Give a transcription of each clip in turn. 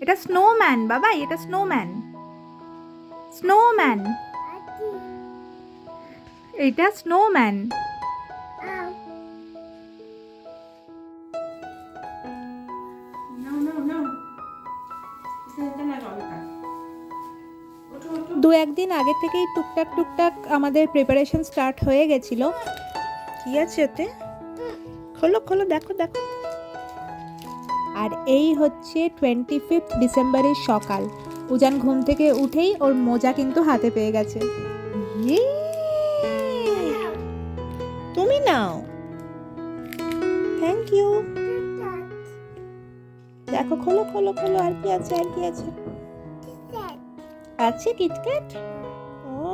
এটা স্নোম্যান বাবা, এটা স্নোম্যান, স্নোম্যান, এটা স্নোম্যান। দু একদিন আগে থেকেই টুকটাক টুকটাক আমাদের প্রিপারেশন স্টার্ট হয়ে গেছিল। কি আছে ওতে? খোলো খোলো, দেখো দেখো। আর এই হচ্ছে 25 ডিসেম্বরের সকাল। উজান ঘুম থেকে উঠেই ওর মোজা কিন্তু হাতে পেয়ে গেছে। তুমি নাও, থ্যাংক ইউ। দেখো, খোলো খোলো খোলো, আর কি আছে, আর কি আছে? আছে কিটক্যাট। ও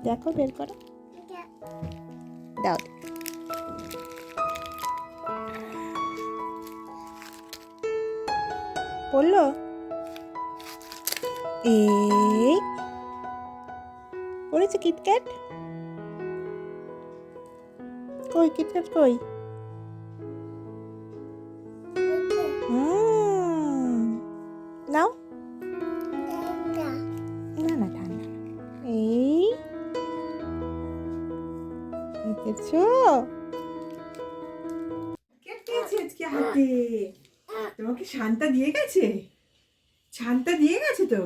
দেখো, বের করো, দাও। বললো এই পড়েছে কিটক্যাট। কই কিটক্যাট কই? নাও, না না ঠান্ডা। এই দেখেছো? আজকে হাতে তোমাকে শান্তা দিয়ে গেছে, শান্তা দিয়ে গেছে তো,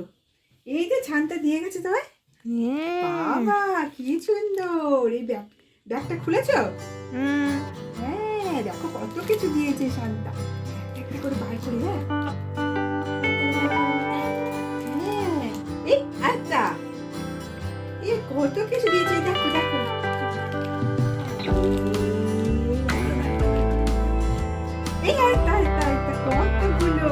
এই যে শান্তা দিয়ে গেছে তোমায়। বাবা কি সুন্দর! এই ব্যাগটা খুলেছো? হ্যাঁ, দেখো কত কিছু দিয়েছে শান্তা। একটা করে বার করে, হ্যাঁ, এই আচ্ছা, এই কত কিছু দিয়েছে, দেখো দেখো। এই আরেকটা আরেকটা আরেকটা কতগুলো।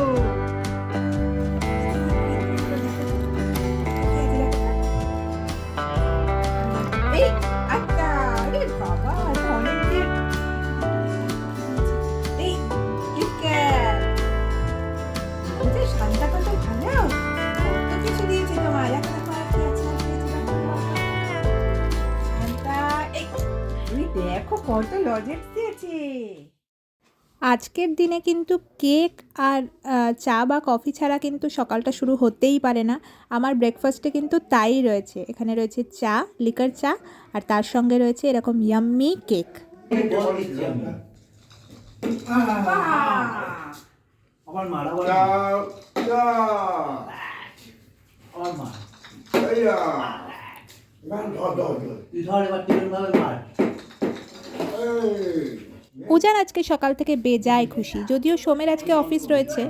এই আরেকটা, আরে বাবা এটা অনেকদিন। এই কিটক্যাট, বুঝে শান্তা কত ভালো, কত কিছু দিয়েছে তোমার। একটা দেখো আর কি আছে, আর কি আছে দেখো। শান্তা, এই তুমি দেখো কত লজেন্স দিয়েছে। আজকের দিনে কিন্তু কেক আর চা বা কফি ছাড়া কিন্তু সকালটা শুরু হতেই পারে না। আমার ব্রেকফাস্টে কিন্তু তাই রয়েছে। এখানে রয়েছে চা, লিকার চা, আর তার সঙ্গে রয়েছে এরকম ইয়াম্মি কেক। আমার মারা আমার মা তুই ধর এবার টিফিন ভাবে মার। উজান আজকে সকাল থেকে বেজায় খুশি, যদিও সোমের আজকে অফিস রয়েছে।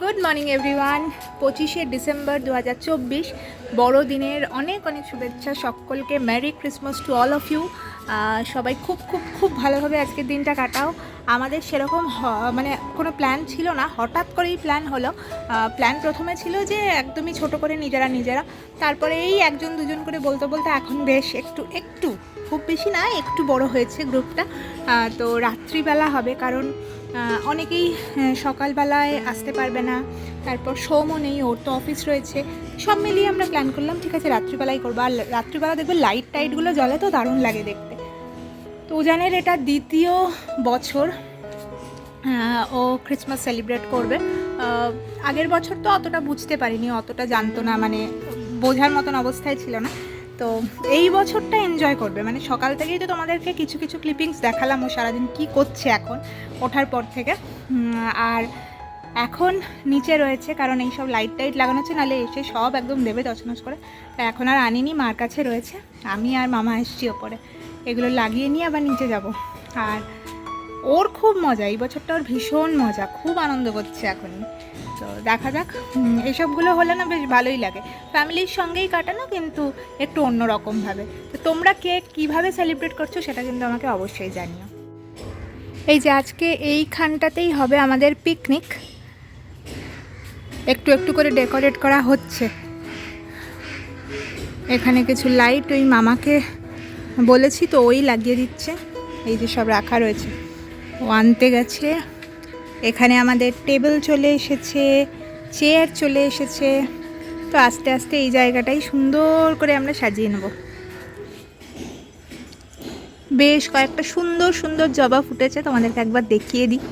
Good morning everyone. 25শে ডিসেম্বর 2024, বড়দিনের অনেক অনেক শুভেচ্ছা সকলকে। Merry Christmas to all of you. সবাই খুব খুব খুব ভালোভাবে আজকের দিনটা কাটাও। আমাদের সেরকম মানে কোনো প্ল্যান ছিল না, হঠাৎ করেই প্ল্যান হলো। প্ল্যান প্রথমে ছিল যে একদমই ছোট করে নিজেরা, তারপরে এই একজন দুজন করে বলতে বলতে এখন বেশ একটু খুব বেশি না, একটু বড় হয়েছে গ্রুপটা। তো রাত্রিবেলা হবে, কারণ অনেকেই সকালবেলায় আসতে পারবে না, তারপর সোমও নেই, ওর তো অফিস রয়েছে। সব মিলিয়ে আমরা প্ল্যান করলাম ঠিক আছে রাত্রিবেলাই করবো। আর রাত্রিবেলা দেখবে লাইট টাইটগুলো জ্বলে তো দারুণ লাগে দেখতে। তো উজানের এটা দ্বিতীয় বছর ও ক্রিসমাস সেলিব্রেট করবে। আগের বছর তো অতটা বুঝতে পারিনি, অতটা জানতো না, মানে বোঝার মতন অবস্থায় ছিল না। তো এই বছরটা এনজয় করবে, মানে সকাল থেকেই তো তোমাদেরকে কিছু কিছু ক্লিপিংস দেখালাম ও সারাদিন কী করছে এখন ওঠার পর থেকে। আর এখন নিচে রয়েছে, কারণ এইসব লাইট টাইট লাগানো হচ্ছে, নাহলে এসে সব একদম দেবে তছনছ করে। তাই এখন আর আনিনি, মার কাছে রয়েছে। আমি আর মামা এসছি ওপরে, এগুলো লাগিয়ে নিয়ে আবার নিচে যাব। আর ওর খুব মজা, এই বছরটা ওর ভীষণ মজা, খুব আনন্দ করছে এখনই। তো দেখা যাক, এসবগুলো হলে না বেশ ভালোই লাগে, ফ্যামিলির সঙ্গেই কাটানো, কিন্তু একটু অন্যরকমভাবে। তো তোমরা কে কীভাবে সেলিব্রেট করছো সেটা কিন্তু আমাকে অবশ্যই জানিও। এই যে আজকে এইখানটাতেই হবে আমাদের পিকনিক। একটু একটু করে ডেকোরেট করা হচ্ছে। এখানে কিছু লাইট ওই মামাকে বলেছি তো ওই লাগিয়ে দিচ্ছে। এই যে সব রাখা রয়েছে, ও আনতে গেছে। এখানে আমাদের টেবিল চলে এসেছে, চেয়ার চলে এসেছে। তো আস্তে আস্তে এই জায়গাটাই সুন্দর করে আমরা সাজিয়ে নেব। বেশ কয়েকটা সুন্দর সুন্দর জবা ফুটেছে, তোমাদেরকে একবার দেখিয়ে দিই।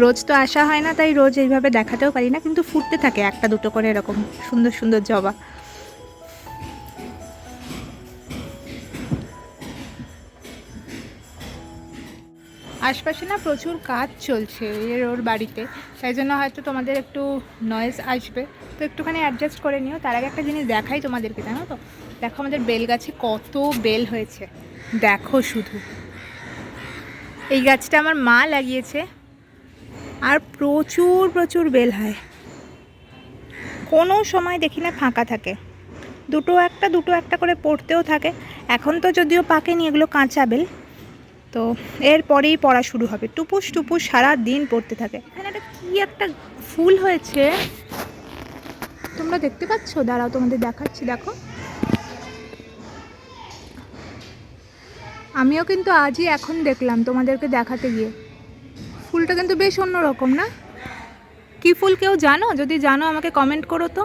রোজ তো আসা হয় না, তাই রোজ এইভাবে দেখাতেও পারি না, কিন্তু ফুটতে থাকে একটা দুটো করে এরকম সুন্দর সুন্দর জবা। আশপাশে না প্রচুর কাজ চলছে ওর বাড়িতে, তাই জন্য হয়তো তোমাদের একটু নয়েজ আসবে, তো একটুখানি অ্যাডজাস্ট করে নিও। তার আগে একটা জিনিস দেখাই তোমাদেরকে, জানো তো? দেখো আমাদের বেল গাছে কত বেল হয়েছে, দেখো শুধু। এই গাছটা আমার মা লাগিয়েছে, আর প্রচুর প্রচুর বেল হয়, কোনো সময় দেখি না ফাঁকা থাকে। দুটো একটা করে পড়তেও থাকে। এখন তো যদিও পাকেনি, এগুলো কাঁচা বেল, তো এরপরেই পড়া শুরু হবে। টুপুস টুপুস সারা দিন পড়তে থাকে। এখানে একটা কি একটা ফুল হয়েছে, তোমরা দেখতে পাচ্ছ? দাঁড়াও তোমাদের দেখাচ্ছি, দেখো। আমিও কিন্তু আজই এখন দেখলাম তোমাদেরকে দেখাতে গিয়ে। ফুলটা কিন্তু বেশ অন্যরকম না? কি ফুল কেউ জানো? যদি জানো আমাকে কমেন্ট করো তো,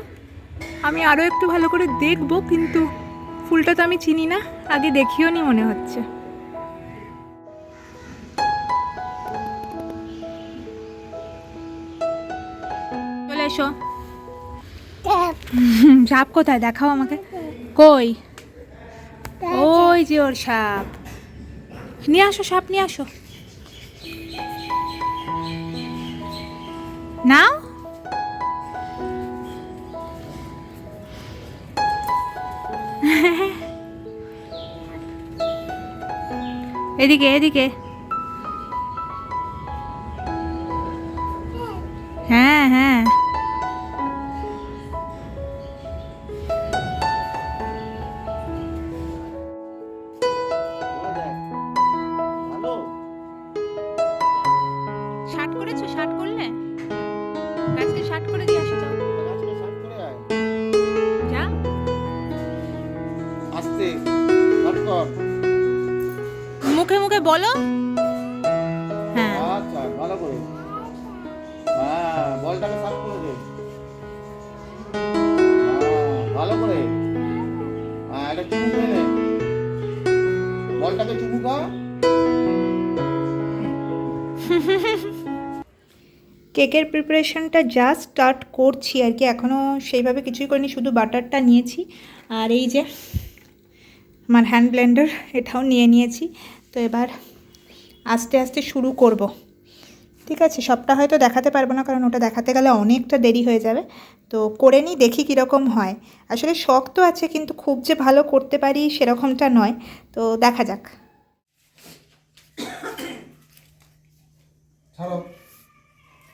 আমি আরও একটু ভালো করে দেখবো। কিন্তু ফুলটা তো আমি চিনি না, আগে দেখিও নি মনে হচ্ছে। চলে এসো। সাপ কোথায়? দেখাও আমাকে। কই? ওই যে ওর সাপ। নিয়ে আসো, সাপ নিয়ে আসো। নাও। এদিকে এদিকে। হ্যাঁ হ্যাঁ। ভালো শার্ট করেছো? শার্ট করলে? গাছকে শার্ট করে দিয়ে আসো। যাও গাছকে সাফ করে আয়। যা। আস্তে সাফ কর। মুখে মুখে বলো। হ্যাঁ। আচ্ছা ভালো করে। হ্যাঁ বলটাকে সাফ করে দে। হ্যাঁ ভালো করে। হ্যাঁ এটা চুমু করে নে। বলটাকে চুমু কর। কেকের প্রিপারেশনটা জাস্ট স্টার্ট করছি আর কি, এখনও সেইভাবে কিছুই করিনি, শুধু বাটারটা নিয়েছি। আর এই যে আমার হ্যান্ড ব্লেন্ডার, এটাও নিয়ে নিয়েছি। তো এবার আস্তে আস্তে শুরু করব। ঠিক আছে, সবটা হয়তো দেখাতে পারবো না, কারণ ওটা দেখাতে গেলে অনেকটা দেরি হয়ে যাবে। তো করে নিই, দেখি কীরকম হয়। আসলে শখ তো আছে, কিন্তু খুব যে ভালো করতে পারি সেরকমটা নয়। তো দেখা যাক।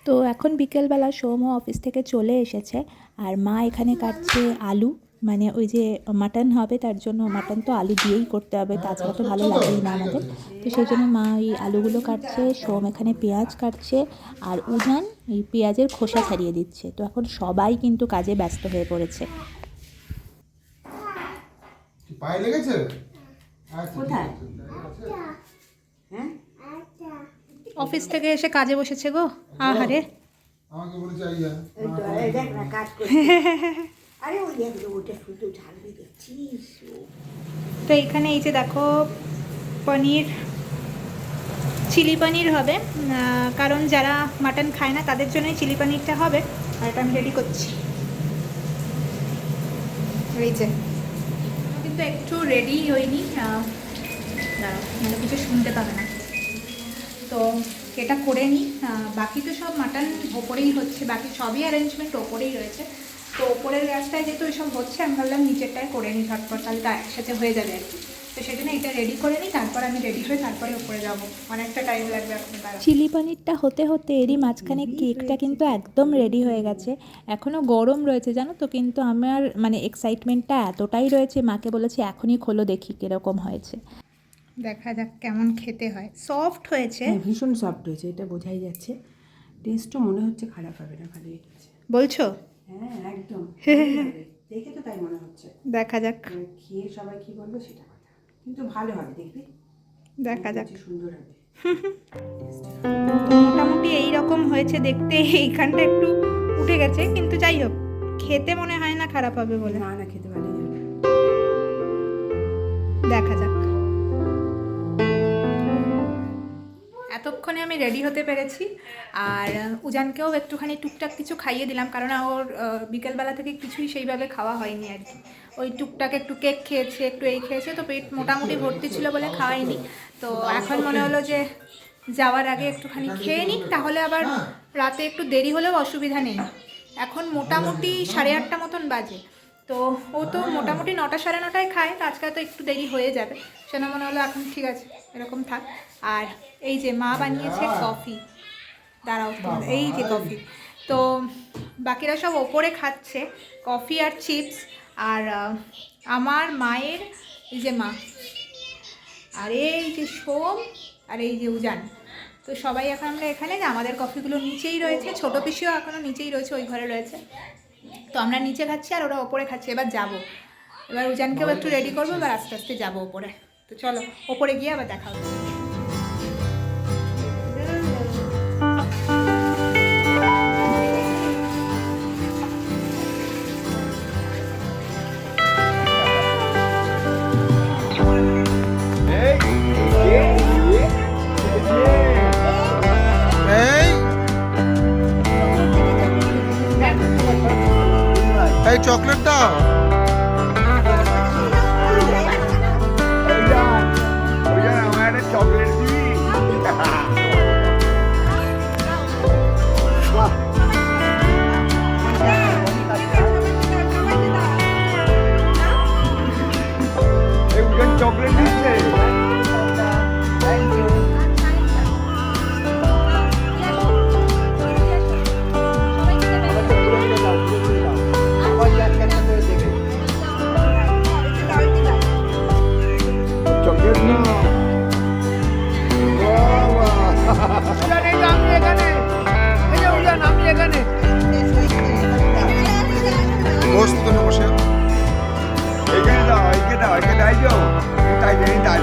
তো এখন বিকেলবেলা সোমও অফিস থেকে চলে এসেছে, আর মা এখানে কাটছে আলু, মানে ওই যে মাটন হবে তার জন্য। মাটন তো আলু দিয়েই করতে হবে, তাছাড়া তো ভালো লাগেই না আমাদের। তো সেই জন্য মা ওই আলুগুলো কাটছে, সোম এখানে পেঁয়াজ কাটছে, আর উজান এই পেঁয়াজের খোসা ছাড়িয়ে দিচ্ছে। তো এখন সবাই কিন্তু কাজে ব্যস্ত হয়ে পড়েছে। পায়ে লেগেছে? কোথায়? হ্যাঁ, অফিস থেকে এসে কাজে বসেছে গো। আহারে। আমাকে বলেছে আইয়া। এই তো, এই দেখ না কাজ করছে। আরে ওই দেখ, ওটা শুধু ঝালবি দেখছিস? তো এখানে এই যে দেখো পনির, চিলি পনির হবে, কারণ যারা মাটন খায় না তাদের জন্যই চিলি পনিরটা হবে। আর এটা আমি রেডি করছি। এই যে কিন্তু একটু রেডি হয়নি, দাঁড়াও মানে কিছু শুনতে পাবে না। তো এটা করে নিই, বাকি তো সব মাটন ওপরেই হচ্ছে, বাকি সবই অ্যারেঞ্জমেন্ট ওপরেই রয়েছে। তো ওপরের গ্যাসটায় যেহেতু এসব হচ্ছে, আমি ভাবলাম নিচেরটায় করে নিই ঝটপট, তাহলে তো একসাথে হয়ে যাবে আর কি। তো সেই জন্য এটা রেডি করে নিই, তারপর আমি রেডি হয়ে তারপরে উপরে যাবো। অনেকটা টাইম লাগবে এখন। চিলি পনিরটা হতে হতে এরই মাঝখানে কেকটা কিন্তু একদম রেডি হয়ে গেছে। এখনও গরম রয়েছে জানো তো, কিন্তু আমার মানে এক্সাইটমেন্টটা এতটাই রয়েছে, মাকে বলেছি এখনই খোলো দেখি কীরকম হয়েছে। দেখা যাক কেমন খেতে হয়। সফট হয়েছে, ভীষণ সফট হয়েছে, এটা বোঝাই যাচ্ছে। টেস্টও মনে হচ্ছে খারাপ হবে না, ভালোই হয়েছে। বলছো? হ্যাঁ একদম দেখে তো তাই মনে হচ্ছে। দেখা যাক, খেয়ে সবাই কি বলবে সেটা কথা, কিন্তু ভালো হবে দেখবি, দেখা যাক। সুন্দর হবে। তো মোটামুটি এই রকম হয়েছে দেখতে। এইখানটা একটু উঠে গেছে, কিন্তু যাই হোক খেতে মনে হয় না খারাপ হবে বলে। না না, খেতে ভালোই হবে। দেখা যাক। এতক্ষণে আমি রেডি হতে পেরেছি, আর উজানকেও একটুখানি টুকটাক কিছু খাইয়ে দিলাম, কারণ ওর বিকেলবেলা থেকে কিছুই সেইভাবে খাওয়া হয়নি আর কি। ওই টুকটাক একটু কেক খেয়েছে, একটু এই খেয়েছে, তো পেট মোটামুটি ভর্তি ছিল বলে খাওয়াইনি। তো এখন মনে হলো যে যাওয়ার আগে একটুখানি খেয়ে নিই, তাহলে আবার রাতে একটু দেরি হলেও অসুবিধা নেই। এখন মোটামুটি 8:30 মতন বাজে, তো ও তো মোটামুটি 9টা 9:30টায় খায়, তো আজকে তো একটু দেরি হয়ে যাবে, সেটা মনে হলো এখন ঠিক আছে এরকম থাক। আর এই যে মা বানিয়েছে কফি, দাঁড়াও এই যে কফি, তো বাকিরা সব ওপরে খাচ্ছে কফি আর চিপস। আর আমার মায়ের এই যে মা, আর এই যে সোম, আর এই যে উজান, তো সবাই এখন আমরা এখানে, যে আমাদের কফিগুলো নিচেই রয়েছে, ছোটো পিসিও এখনও নিচেই রয়েছে, ওই ঘরে রয়েছে। তো আমরা নিচে খাচ্ছি আর ওরা ওপরে খাচ্ছে। এবার উজানকেও একটু রেডি করবো, এবার আস্তে আস্তে যাবো ওপরে। তো চলো ওপরে গিয়ে আবার দেখা হচ্ছে। এই চকলেট দাও। আমার একটা চকলেট দিবি? চকলেট দিচ্ছে। চকলেট না বস তো না বসে। এখানে দাও, এখানে দাই যাও, তাই জানি দাই।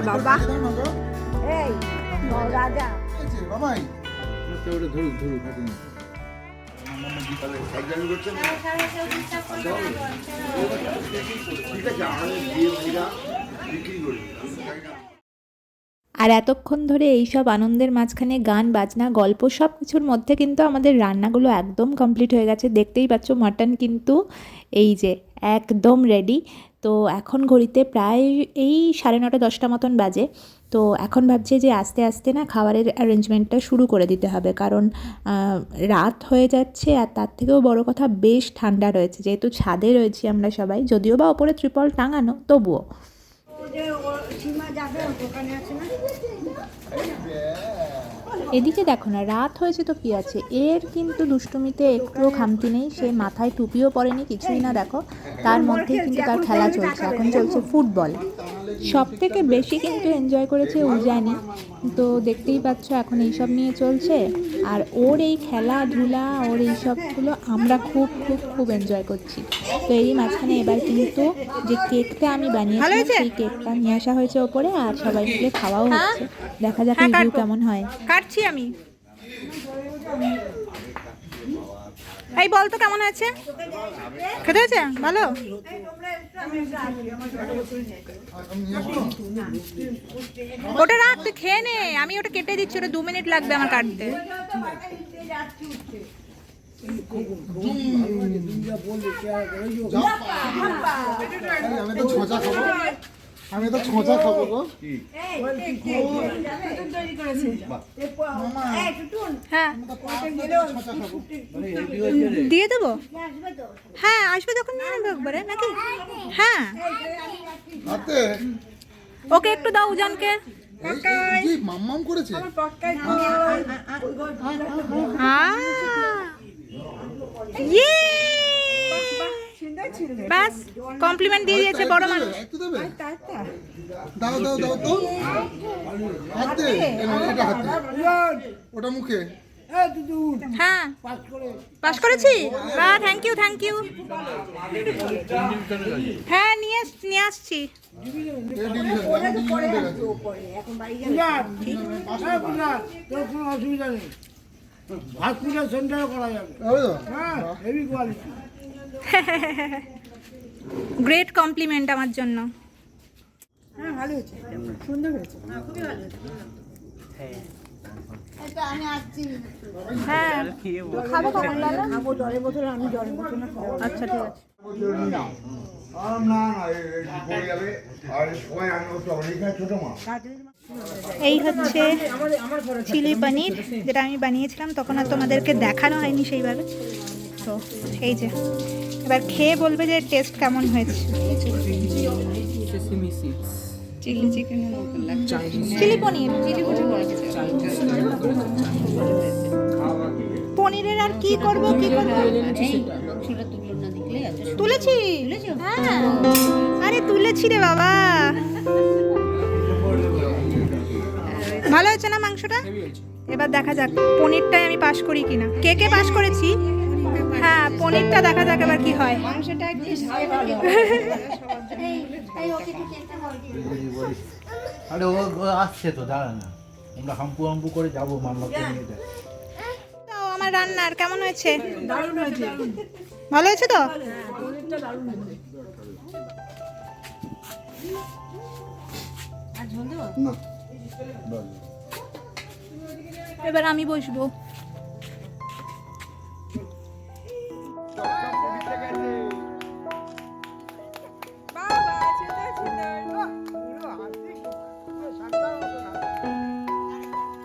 বাবা এই রাজা বাবাই আর এতক্ষণ ধরে এইসব আনন্দের মাঝখানে গান বাজনা গল্প সব কিছুর মধ্যে কিন্তু আমাদের রান্নাগুলো একদম কমপ্লিট হয়ে গেছে। দেখতেই পাচ্ছ মাটন কিন্তু এই যে একদম রেডি। তো এখন ঘড়িতে প্রায় এই 9:30 10টা মতন বাজে। তো এখন ভাবছি যে আস্তে আস্তে না খাবারের অ্যারেঞ্জমেন্টটা শুরু করে দিতে হবে, কারণ রাত হয়ে যাচ্ছে। আর তার থেকেও বড় কথা, বেশ ঠান্ডা রয়েছে, যেহেতু ছাদে রয়েছি আমরা সবাই, যদিও বা ওপরে ত্রিপল টাঙানো, তবুও। এদিকে দেখো না, রাত হয়েছে তো কী আছে, এর কিন্তু দুষ্টুমিতে একটুও খামতি নেই। সে মাথায় টুপিও পরেনি, কিছুই না। দেখো, তার মধ্যেই কিন্তু তার খেলা চলছে। এখন চলছে ফুটবল। সব থেকে বেশি কিন্তু এনজয় করেছে উজানি। তো দেখতেই পাচ্ছ এখন এইসব নিয়ে চলছে। আর ওর এই খেলাধুলা, ওর এইসবগুলো আমরা খুব খুব খুব এনজয় করছি। তো এই মাঝখানে এবার কিন্তু যে কেকটা আমি বানিয়েছিলাম, সেই কেকটা নিয়ে আসা হয়েছে ওপরে, আর সবাই মিলে খাওয়াও হচ্ছে। দেখা যাক রিভিউ কেমন হয়। কাটছি আমি। এই বল তো কেমন হয়েছে? খেতে হয়েছে? ভালো? ওটা রাখ, তুই খেয়ে নে। আমি ওটা কেটে দিচ্ছি, ওটা 2 মিনিট লাগবে আমার কাটতে। আমি তো ছোঁচা খাবো গো। হ্যাঁ, দিয়ে দেবো। হ্যাঁ, আসবে তখন নিয়ে নেবে একবারে নাকি? হ্যাঁ, হাতে ওকে একটু দাও উজানকে। কি মাম্মাম করেছে? ইয়ে, ব্যাস কমপ্লিমেন্ট দিয়ে দিয়েছে বড় মানুষ। একটু দেবে? দাও দাও দাও তো। হাতে এটা হাতে, ওটা মুখে। হ্যাঁ, পাস করেছি। বাহ, থ্যাংক ইউ থ্যাংক ইউ। হ্যাঁ, নিয়ে আসছি। গ্রেট কমপ্লিমেন্ট আমার জন্য। হ্যাঁ, ভালো হয়েছে, সুন্দর হয়েছে। হ্যাঁ, খাবো কখন লালা? খাবো জলের বোতল, আমি জলের বোতল না খাবো। আচ্ছা, ঠিক আছে। এই হচ্ছে চিলি পনির, যেটা আমি বানিয়েছিলাম। তখন আর তোমাদেরকে দেখানো হয়নি সেইভাবে। তো এই যে, এবার খেয়ে বলবে যে টেস্ট কেমন হয়েছে। চিলি চিকেন, চিলি পনির, পনিরের আর কি করব কি করব। তুলেছি, হ্যাঁ, আরে তুলেছি রে বাবা। ভালো হয়েছে না মাংসটা? এবার দেখা যাক পনিরটাই আমি পাস করি কিনা। কেকে পাস করেছি, হ্যাঁ, পনিরটা দেখা যাক এবার কি হয়। আরে ও আসছে তো, দাঁড়া না, আমরা হাম্পু করে যাবো মামলাকে নিয়ে। তো আমার রান্নার কেমন হয়েছে? দারুণ হয়েছে। ভালো হয়েছে তো? না এবার আমি বসবো।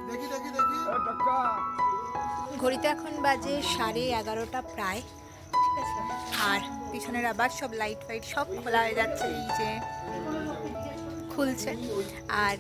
দেখি দেখি দেখি। ঘড়িতে এখন বাজে 11:30 প্রায়, ঠিক আছে। আর পিছনের আবার সব লাইট ফাইট সব খোলা হয়ে যাচ্ছে, এই যে খুলছে। আর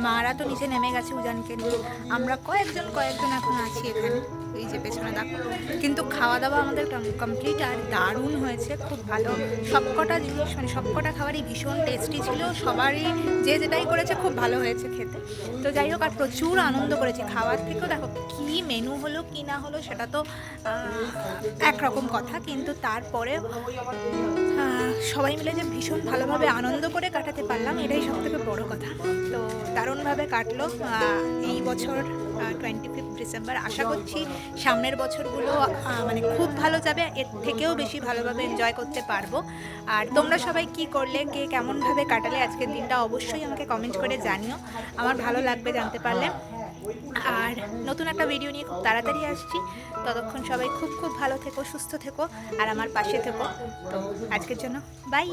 মারা তো নিচে নেমে গেছে উজানকে নিয়ে। আমরা কয়েকজন এখন আছি এখানে, এই যে পেছনে দেখো। কিন্তু খাওয়া দাওয়া আমাদের কমপ্লিট আর দারুণ হয়েছে, খুব ভালো। সবকটা জিনিস মানে সবকটা খাবারই ভীষণ টেস্টি ছিল। সবারই যে যেটাই করেছে খুব ভালো হয়েছে খেতে। তো যাই হোক, আর প্রচুর আনন্দ করেছি। খাওয়ার থেকেও দেখো কী মেনু হলো কি না হলো সেটা তো একরকম কথা, কিন্তু তারপরে সবাই মিলে যে ভীষণ ভালোভাবে আনন্দ করে কাটাতে পারলাম, এটাই সবথেকে বড় কথা। তো দারুণভাবে কাটলো এই বছর 25 ডিসেম্বর। আশা করছি সামনের বছরগুলো মানে খুব ভালো যাবে, এর থেকেও বেশি ভালোভাবে এনজয় করতে পারবো। আর তোমরা সবাই কি করলে, কে কেমনভাবে কাটালে আজকের দিনটা, অবশ্যই আমাকে কমেন্ট করে জানিও। আমার ভালো লাগবে জানতে পারলে। আর নতুন একটা ভিডিও নিয়ে খুব তাড়াতাড়ি আসছি। ততক্ষণ সবাই খুব খুব ভালো থেকো, সুস্থ থেকো আর আমার পাশে থেকো। তো আজকের জন্য বাই।